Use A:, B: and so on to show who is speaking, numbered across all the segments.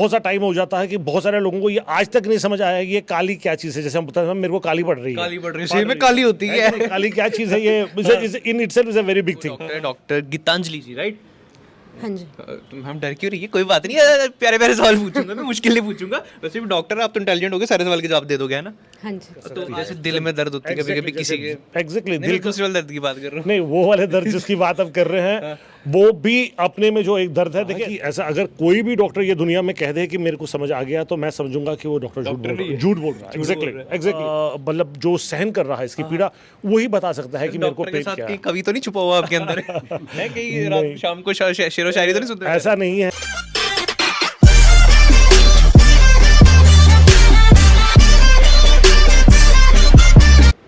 A: बहुत सा टाइम हो जाता है कि बहुत सारे लोगों को ये आज तक नहीं समझ आया कि ये काली क्या चीज़ है। जैसे हम बताते हैं मेरे को काली पड़ रही है,
B: काली पड़ रही है, सही में काली होती है।
A: काली क्या चीज़ है ये, in itself is a very big thing.
B: Doctor Geetanjali ji, right?
C: हाँ जी।
B: तुम हम डर क्यों रही है? कोई बात नहीं है, प्यारे प्यारे सवाल पूछूंगा मैं, मुश्किल नहीं पूछूंगा। वैसे भी डॉक्टर आप तो इंटेलिजेंट हो गए, सारे सवाल के जवाब दे दोगे, है ना?
C: हाँ जी।
B: तो जैसे दिल में दर्द होती है कभी कभी किसी के,
A: एग्जैक्टली
B: नहीं, मैं दूसरे वाले दर्द की बात कर रहा हूँ।
A: नहीं, वो वाले दर्द जिसकी बात आप कर रहे हैं वो भी अपने में जो एक दर्द है। देखिए ऐसा अगर कोई भी डॉक्टर ये दुनिया में कह दे कि मेरे को समझ आ गया तो मैं समझूंगा कि वो डॉक्टर झूठ बोल रहा है। एग्जैक्टली मतलब जो सहन कर रहा है इसकी पीड़ा वही बता सकता है कि मेरे को
B: डॉक्टर के
A: पेट
B: साथ
A: क्या
B: कहीं
A: है।
B: कवि तो नहीं छुपा हुआ आपके अंदर है कहीं रात शाम को शेरो शायरी तो नहीं सुनते?
A: ऐसा नहीं है।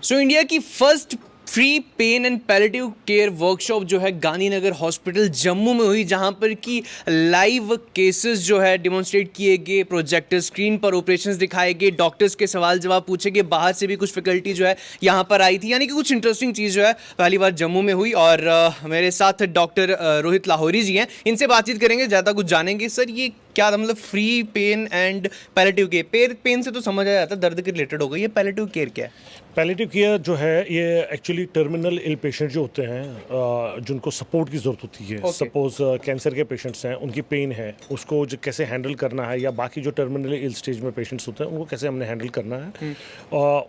B: सो इंडिया की first free pain and palliative care workshop जो है गांधीनगर हॉस्पिटल जम्मू में हुई, जहां पर कि लाइव केसेस जो है डिमॉन्स्ट्रेट किए गए, प्रोजेक्टर स्क्रीन पर ऑपरेशंस दिखाए गए, डॉक्टर्स के सवाल जवाब पूछे गए, बाहर से भी कुछ फैकल्टी जो है यहाँ पर आई थी, यानी कि कुछ इंटरेस्टिंग चीज़ जो है पहली बार जम्मू में हुई। और मेरे साथ डॉक्टर रोहित लाहौरी जी हैं, इनसे बातचीत करेंगे, ज़्यादा कुछ जानेंगे। सर ये क्या था, मतलब free pain and palliative care? Pain से तो समझ आ जाता है, दर्द के रिलेटेड हो गई, ये पैलेटिव केयर क्या है?
A: पैलेटिव केयर जो है ये एक्चुअली टर्मिनल इल पेशेंट जो होते हैं जिनको सपोर्ट की ज़रूरत होती है। सपोज कैंसर के पेशेंट्स हैं, उनकी पेन है, उसको जो कैसे हैंडल करना है, या बाकी जो टर्मिनल इल स्टेज में पेशेंट्स होते हैं उनको कैसे हमने हैंडल करना है,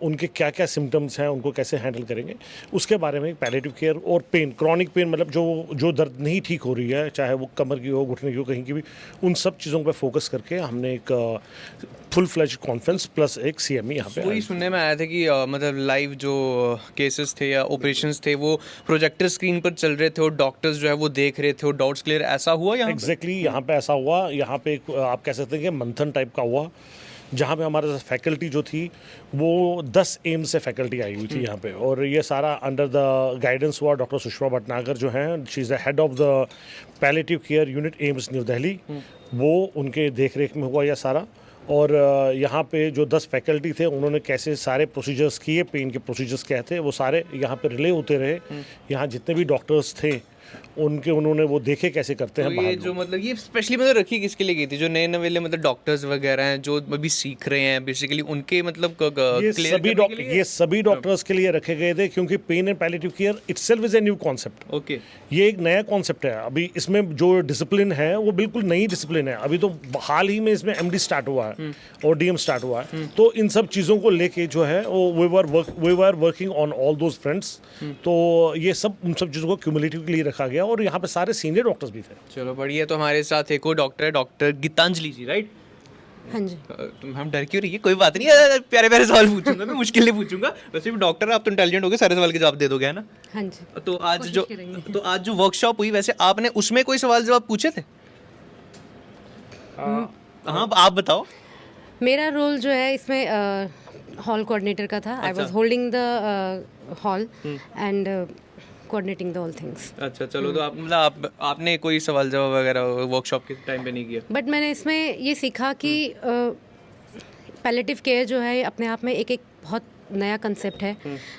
A: उनके क्या क्या सिम्टम्स हैं, उनको कैसे हैंडल करेंगे, उसके बारे में पैलेटिव केयर। और पेन, क्रॉनिक पेन मतलब जो दर्द नहीं ठीक हो रही है, चाहे वो कमर की हो, घुटने की हो, कहीं की भी, उन सब चीज़ों पर फोकस करके हमने एक फुल फ्लैज कॉन्फ्रेंस प्लस एक CME यहाँ पे।
B: वही सुनने में आया था कि मतलब लाइव जो केसेस थे या ऑपरेशंस थे वो प्रोजेक्टर स्क्रीन पर चल रहे थे और डॉक्टर्स जो है वो देख रहे थे और डाउट्स क्लियर, ऐसा हुआ यहाँ?
A: एग्जैक्टली यहाँ पे ऐसा हुआ। यहाँ पे एक आप कह सकते हैं कि मंथन टाइप का हुआ, जहाँ पे हमारे फैकल्टी जो थी वो 10 एम्स से फैकल्टी आई हुई थी यहाँ पे, और ये सारा अंडर द गाइडेंस हुआ डॉक्टर सुषमा भटनागर जो हैं, she is the head of the palliative care unit AIIMS new Delhi, वो उनके देख रेख में हुआ यह सारा। और यहाँ पे जो 10 फैकल्टी थे उन्होंने कैसे सारे प्रोसीजर्स किए, पेन के प्रोसीजर्स क्या थे वो सारे यहाँ पे रिले होते रहे। यहाँ जितने भी डॉक्टर्स थे उन्होंने वो देखे कैसे करते हैं।
B: तो ये जो मतलब ये स्पेशली मतलब रखी किसके लिए गई थी? जो नए नवेले मतलब डॉक्टर्स वगैरह हैं जो अभी सीख रहे हैं बेसिकली, उनके मतलब
A: ये सभी डॉक्टर्स के लिए रखे गए थे, क्योंकि pain and palliative care itself is a new concept.
B: Okay,
A: ये एक नया कॉन्सेप्ट है। अभी इसमें जो डिसिप्लिन है वो बिल्कुल नई डिसिप्लिन है। अभी तो हाल ही में इसमें MD स्टार्ट हुआ है और DM स्टार्ट हुआ है। तो इन सब चीज़ों को लेके जो है वो we were working on all those fronts. तो ये सब उन सब चीज़ों को क्यूमुलेटिव के लिए रखा गया, और यहाँ पे सारे सीनियर डॉक्टर्स भी थे।
B: चलो बढ़िया। तो हमारे साथ एक और डॉक्टर है, डॉक्टर गीतांजलि जी, राइट?
C: हाँ जी।
B: तुम हम डर क्यों रही है? कोई बात नहीं है, प्यारे प्यारे सवाल पूछूंगा मैं, मुश्किल नहीं पूछूंगा। वैसे भी डॉक्टर आप तो इंटेलिजेंट हो गए, सारे सवाल के जवाब दे दोगे, है ना?
C: हाँ जी।
B: तो आज जो वर्कशॉप हुई, वैसे आपने उसमें कोई सवाल जवाब पूछे थे? हाँ, आप बताओ।
C: मेरा रोल जो है इसमें हॉल कोऑर्डिनेटर का था। I was holding the hall and coordinating the all things.
B: अच्छा, चलो। तो आप मतलब आपने कोई सवाल जवाब वगैरह वर्कशॉप के टाइम पे नहीं किया?
C: बट मैंने इसमें ये सीखा कि पैलेटिव केयर जो है अपने आप में एक बहुत नया कंसेप्ट है,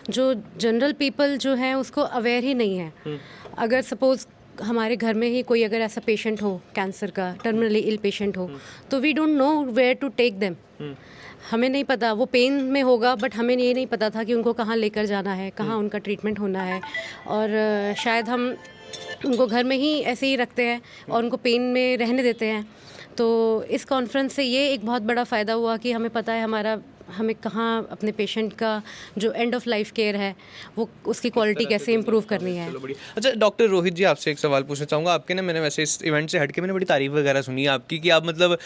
C: जो जनरल पीपल जो है उसको अवेयर ही नहीं है। अगर सपोज हमारे घर में ही कोई अगर ऐसा पेशेंट हो, कैंसर का टर्मिनली इल पेशेंट हो, तो we don't know where to take them. हमें नहीं पता, वो पेन में होगा बट हमें ये नहीं पता था कि उनको कहाँ लेकर जाना है, कहाँ उनका ट्रीटमेंट होना है। और शायद हम उनको घर में ही ऐसे ही रखते हैं और उनको पेन में रहने देते हैं। तो इस कॉन्फ्रेंस से ये एक बहुत बड़ा फ़ायदा हुआ कि हमें पता है हमें कहाँ अपने पेशेंट का जो एंड ऑफ लाइफ केयर है वो उसकी क्वालिटी कैसे इंप्रूव करनी है।
B: अच्छा डॉक्टर रोहित जी, आपसे एक सवाल पूछना चाहूँगा। आपके ना, मैंने वैसे इस इवेंट से हटके मैंने बड़ी तारीफ वगैरह सुनी है आपकी, कि आप मतलब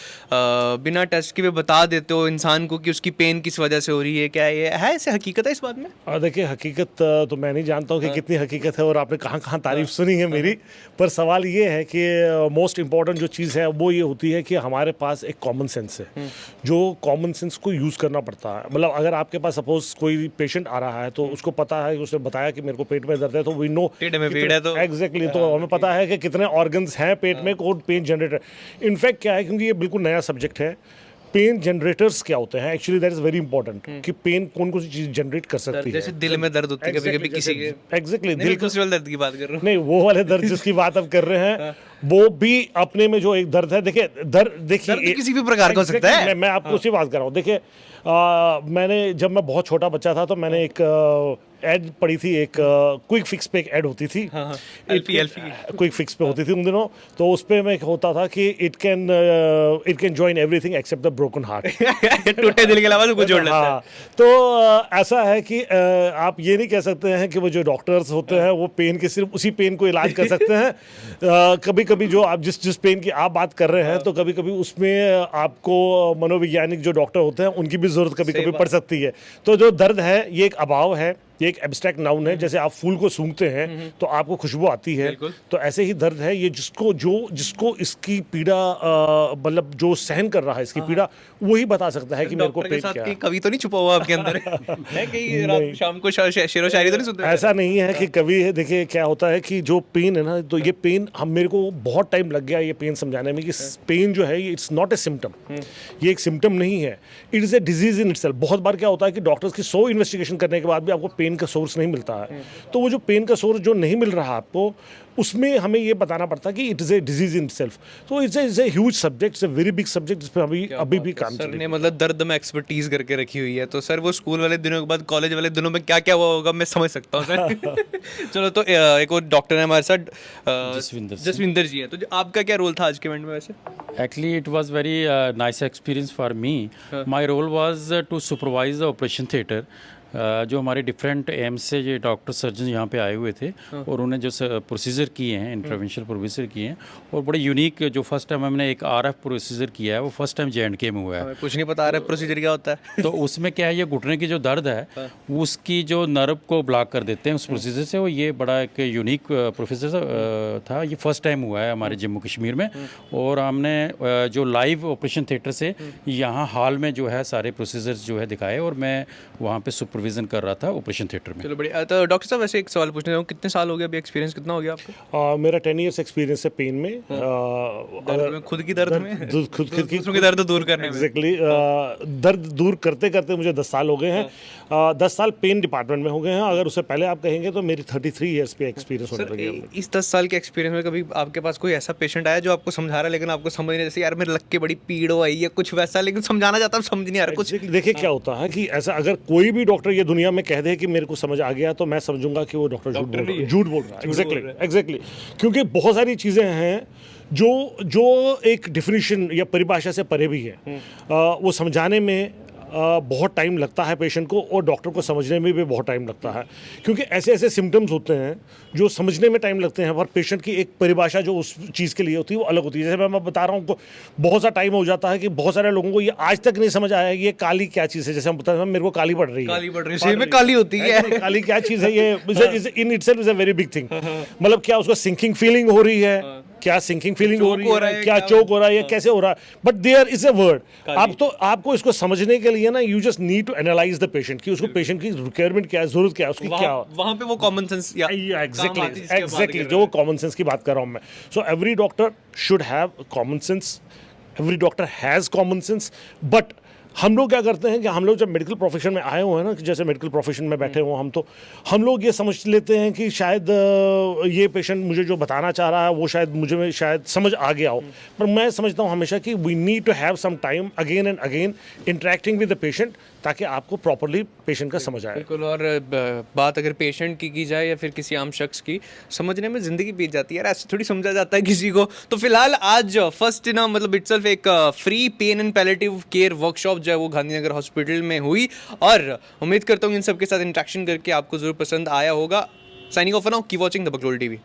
B: बिना टेस्ट के भी बता देते हो इंसान को कि उसकी पेन किस वजह से हो रही है। क्या ये है, ऐसे हकीकत है इस बात में?
A: देखिए, हकीकत तो मैं नहीं जानता हूँ कि कितनी हकीकत है और आपने कहाँ कहाँ तारीफ सुनी है मेरी। पर सवाल ये है कि मोस्ट इम्पॉर्टेंट जो चीज़ है वो ये होती है कि हमारे पास एक कॉमन सेंस है, जो कॉमन सेंस को यूज़ करना पड़ता है। मतलब अगर आपके पास सपोज कोई पेशेंट आ रहा है तो उसको पता है, उसने बताया कि मेरे को पेट में दर्द है, तो वी नो
B: पेट में पीड़ है, तो
A: एग्जैक्टली तो हमें पता है कि कितने ऑर्गन्स हैं पेट में, कौन पेन जनरेटर। इनफैक्ट क्या है, क्योंकि ये बिल्कुल नया सब्जेक्ट है, पेन जनरेटर्स क्या होते हैं, actually that is very important कि पेन कौन कौन सी चीज जनरेट कर सकती है।
B: जैसे दिल में दर्द होती है कभी कभी किसी के,
A: एग्जैक्टली
B: नहीं,
A: दिल
B: मैं दूसरे वाले दर्द की बात कर रहा हूँ।
A: नहीं, वो वाले दर्द जिसकी बात आप कर रहे हैं वो भी अपने में जो एक दर्द है। देखिए देखिए
B: दर्द किसी भी प्रकार का हो सकता है।
A: मैं आपको उसी बात कर रहा हूँ। देखिए मैंने जब मैं बहुत छोटा बच्चा था तो मैंने एक एड पढ़ी थी, एक क्विक फिक्स पे एक एड होती थी,
B: एलपी
A: क्विक फिक्स पे होती थी उन दिनों। तो उस पे में एक होता था कि it can join everything except the broken heart.
B: टूटे दिल के अलावा सब कुछ जोड़ लेता है।
A: हाँ, तो ऐसा है कि आप ये नहीं कह सकते हैं कि वो जो डॉक्टर्स होते हैं वो पेन के सिर्फ उसी पेन को इलाज कर सकते हैं। कभी कभी जो आप जिस पेन की आप बात कर रहे हैं तो कभी कभी उसमें आपको मनोवैज्ञानिक जो डॉक्टर होते हैं उनकी भी जरूरत कभी कभी पड़ सकती है। तो जो दर्द है ये एक अभाव है, ये एक एब्स्ट्रैक्ट नाउन है। जैसे आप फूल को सूंघते हैं तो आपको खुशबू आती है, तो ऐसे ही दर्द है ये जिसको इसकी पीड़ा मतलब जो सहन कर रहा है इसकी पीड़ा वही बता सकता है कि मेरे को
B: डॉक्टर के
A: पेन
B: साथ
A: क्या
B: कहीं
A: है।
B: कवि तो नहीं छुपा हुआ आपके अंदर है कहीं रात शाम को शेरो शायरी तो नहीं सुनते?
A: ऐसा नहीं है कि कभी है। देखिए क्या होता है कि जो पेन है ना, तो ये पेन हम मेरे को बहुत टाइम लग गया ये पेन समझाने में कि पेन जो है ये इट्स नॉट ए सिम्टम, ये एक सिम्टम नहीं है, it is a disease in itself. बहुत बार क्या होता है कि डॉक्टर्स की 100 इन्वेस्टिगेशन करने के बाद भी आपको पेन का सोर्स नहीं मिलता है। तो वो जो पेन का सोर्स जो नहीं मिल रहा आपको, उसमें हमें ये बताना पड़ता है कि it is a disease in itself. तो it's a huge subject, it's a very big subject जिस पर अभी भी काम
B: सर
A: चल
B: ने मतलब दर्द में एक्सपर्टीज करके रखी हुई है, तो सर वो स्कूल वाले दिनों के बाद कॉलेज वाले दिनों में क्या क्या हुआ होगा मैं समझ सकता हूँ सर। चलो तो एक और डॉक्टर है हमारे साथ, जसविंदर जी है। तो आपका क्या रोल था आज के इवेंट में वैसे?
D: Actually, it was very nice experience for me. My role was to supervise the operation theatre. जो हमारे डिफरेंट एम्स से ये डॉक्टर सर्जन यहाँ पे आए हुए थे और उन्होंने जो प्रोसीजर किए हैं, इंटरवेंशनल प्रोसीजर किए हैं, और बड़े यूनिक जो फर्स्ट टाइम हमने एक आरएफ प्रोसीजर किया है वो फर्स्ट टाइम J&K में हुआ है।
B: कुछ नहीं पता आरएफ प्रोसीजर क्या होता है।
D: तो उसमें क्या है, ये घुटने की जो दर्द है उसकी जो नर्व को ब्लॉक कर देते हैं उस प्रोसीजर से। वो ये बड़ा एक यूनिक प्रोसीजर था, ये फर्स्ट टाइम हुआ है हमारे जम्मू कश्मीर में। और हमने जो लाइव ऑपरेशन थिएटर से यहाँ हॉल में जो है सारे प्रोसीजर्स जो है दिखाए और मैं वहाँ पे सुपरविजन कर रहा था ऑपरेशन थिएटर में।
B: चलो बढ़िया। तो डॉक्टर साहब वैसे एक सवाल पूछना चाहूँ, कितने साल हो गए अभी, एक्सपीरियंस कितना हो गया आपको?
A: मेरा 10 ईयर्स एक्सपीरियंस है पेन में।
B: दर्द में, खुद की दर्द में,
A: खुद की
B: दूसरों की दर्द दूर करने में।
A: एग्जैक्टली दर्द दूर करते करते मुझे 10 साल हो गए हैं। 10 साल पेन डिपार्टमेंट में हो गए हैं। अगर उससे पहले आप कहेंगे तो मेरी 33 ईयर्स पे एक्सपीरियंस होने लगे हैं।
B: इस 10 साल के एक्सपीरियंस में कभी आपके पास कोई ऐसा पेशेंट आया जो आपको समझा रहा है लेकिन आपको समझ नहीं, जैसे यार मेरे लग के बड़ी पीड़ हो आई है कुछ वैसा, लेकिन समझाना चाहता हूं समझ नहीं आ रहा कुछ?
A: देखिए क्या होता है कि ऐसा अगर कोई भी डॉक्टर ये दुनिया में कह दे कि मेरे को समझ आ गया तो मैं समझूंगा कि वो डॉक्टर झूठ बोल रहा है। एग्जैक्टली क्योंकि बहुत सारी चीज़ें हैं जो एक डिफिनीशन या परिभाषा से परे भी है। वो समझाने में बहुत टाइम लगता है पेशेंट को, और डॉक्टर को समझने में भी बहुत टाइम लगता है, क्योंकि ऐसे ऐसे सिम्टम्स होते हैं जो समझने में टाइम लगते हैं, पर पेशेंट की एक परिभाषा जो उस चीज़ के लिए होती है वो अलग होती है। जैसे मैं बता रहा हूँ, बहुत सा टाइम हो जाता है कि बहुत सारे लोगों को ये आज तक नहीं समझ आया ये काली क्या चीज़ है। जैसे हम बता रहे हैं मेरे को काली पड़ रही है,
B: काली पड़ रही है, सही में काली होती है।
A: काली क्या चीज़ है ये, in itself is a very big thing. मतलब क्या उसको सिंकिंग फीलिंग हो रही है, क्या सिंकिंग फीलिंग हो रही है, क्या चोक हो रहा है, कैसे हो रहा है, but there is a word. आपको इसको समझने के लिए ना you just need to analyse the patient कि उसको पेशेंट की रिक्वायरमेंट क्या है, जरूरत क्या है, उसकी क्या
B: वहाँ पे वो कॉमन सेंस या
A: एग्जैक्टली जो वो कॉमन सेंस की बात कर रहा हूँ मैं। So every doctor should have common sense, every doctor has common sense. But हम लोग क्या करते हैं कि हम लोग जब मेडिकल प्रोफेशन में आए हुए हैं ना, कि जैसे मेडिकल प्रोफेशन में बैठे हुए हम लोग ये समझ लेते हैं कि शायद ये पेशेंट मुझे जो बताना चाह रहा है वो शायद मुझे शायद समझ आ गया हो। पर मैं समझता हूँ हमेशा कि we need to have some time again and again interacting with the patient, ताकि आपको प्रॉपरली पेशेंट का समझ आए।
B: बिल्कुल। और बात अगर पेशेंट की जाए या फिर किसी आम शख्स की, समझने में ज़िंदगी बीत जाती है यार, ऐसे थोड़ी समझा जाता है किसी को। तो फिलहाल आज फर्स्ट ना मतलब इटसेल्फ एक free pain and palliative care workshop जो है वो गांधीनगर हॉस्पिटल में हुई, और उम्मीद करता हूँ इन सब के साथ इंटरेक्शन करके आपको ज़रूर पसंद आया होगा। Signing off now, keep watching the बकलोल टीवी।